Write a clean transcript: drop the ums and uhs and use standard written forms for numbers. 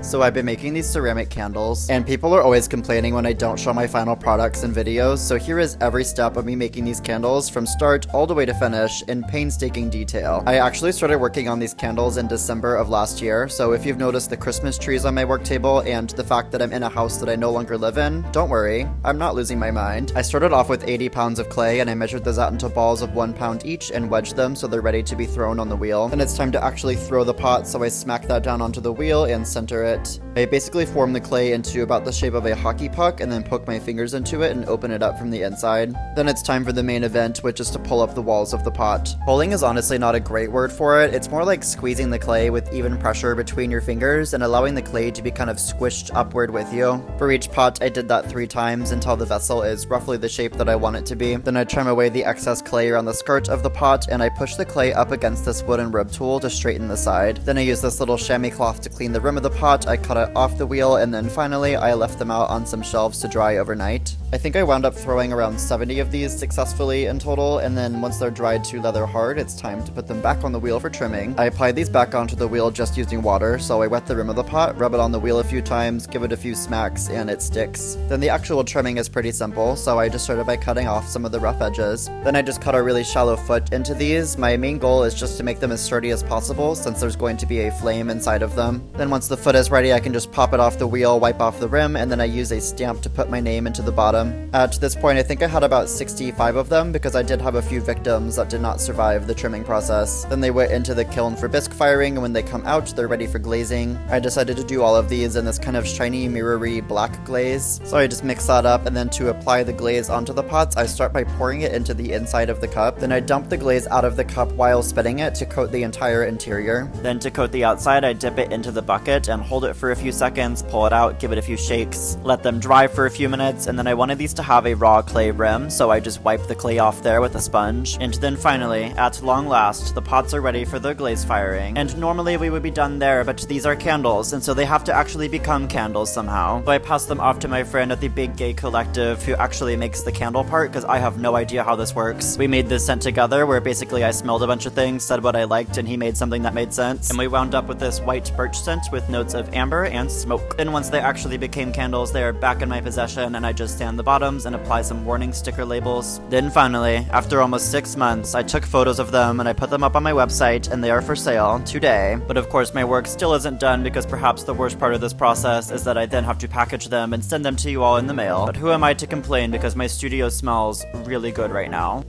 So I've been making these ceramic candles, and people are always complaining when I don't show my final products and videos, so here is every step of me making these candles from start all the way to finish in painstaking detail. I actually started working on these candles in December of last year, so if you've noticed the Christmas trees on my work table and the fact that I'm in a house that I no longer live in, don't worry, I'm not losing my mind. I started off with 80 pounds of clay, and I measured those out into balls of 1 pound each and wedged them so they're ready to be thrown on the wheel. Then it's time to actually throw the pot, so I smack that down onto the wheel and center it. I basically form the clay into about the shape of a hockey puck and then poke my fingers into it and open it up from the inside. Then it's time for the main event, which is to pull up the walls of the pot. Pulling is honestly not a great word for it. It's more like squeezing the clay with even pressure between your fingers and allowing the clay to be kind of squished upward with you. For each pot, I did that 3 times until the vessel is roughly the shape that I want it to be. Then I trim away the excess clay around the skirt of the pot, and I push the clay up against this wooden rub tool to straighten the side. Then I use this little chamois cloth to clean the rim of the pot. I cut it off the wheel, and then finally I left them out on some shelves to dry overnight. I think I wound up throwing around 70 of these successfully in total, and then once they're dried to leather hard, it's time to put them back on the wheel for trimming. I applied these back onto the wheel just using water, so I wet the rim of the pot, rub it on the wheel a few times, give it a few smacks, and it sticks. Then the actual trimming is pretty simple, so I just started by cutting off some of the rough edges. Then I just cut a really shallow foot into these. My main goal is just to make them as sturdy as possible since there's going to be a flame inside of them. Then once the foot is ready, I can just pop it off the wheel, wipe off the rim, and then I use a stamp to put my name into the bottom. At this point, I think I had about 65 of them because I did have a few victims that did not survive the trimming process. Then they went into the kiln for bisque firing, and when they come out, they're ready for glazing. I decided to do all of these in this kind of shiny, mirrory black glaze. So I just mix that up, and then to apply the glaze onto the pots, I start by pouring it into the inside of the cup. Then I dump the glaze out of the cup while spinning it to coat the entire interior. Then to coat the outside, I dip it into the bucket and hold it for a few seconds, pull it out, give it a few shakes, let them dry for a few minutes, and then I wanted these to have a raw clay rim, so I just wipe the clay off there with a sponge. And then finally, at long last, the pots are ready for their glaze firing. And normally we would be done there, but these are candles, and so they have to actually become candles somehow. So I pass them off to my friend at the Big Gay Collective who actually makes the candle part, because I have no idea how this works. We made this scent together where basically I smelled a bunch of things, said what I liked, and he made something that made sense. And we wound up with this white birch scent with notes of amber and smoke. Then once they actually became candles, they are back in my possession, and I just sand the bottoms and apply some warning sticker labels. Then finally, after almost 6 months, I took photos of them and I put them up on my website, and they are for sale today. But of course my work still isn't done because perhaps the worst part of this process is that I then have to package them and send them to you all in the mail. But who am I to complain because my studio smells really good right now.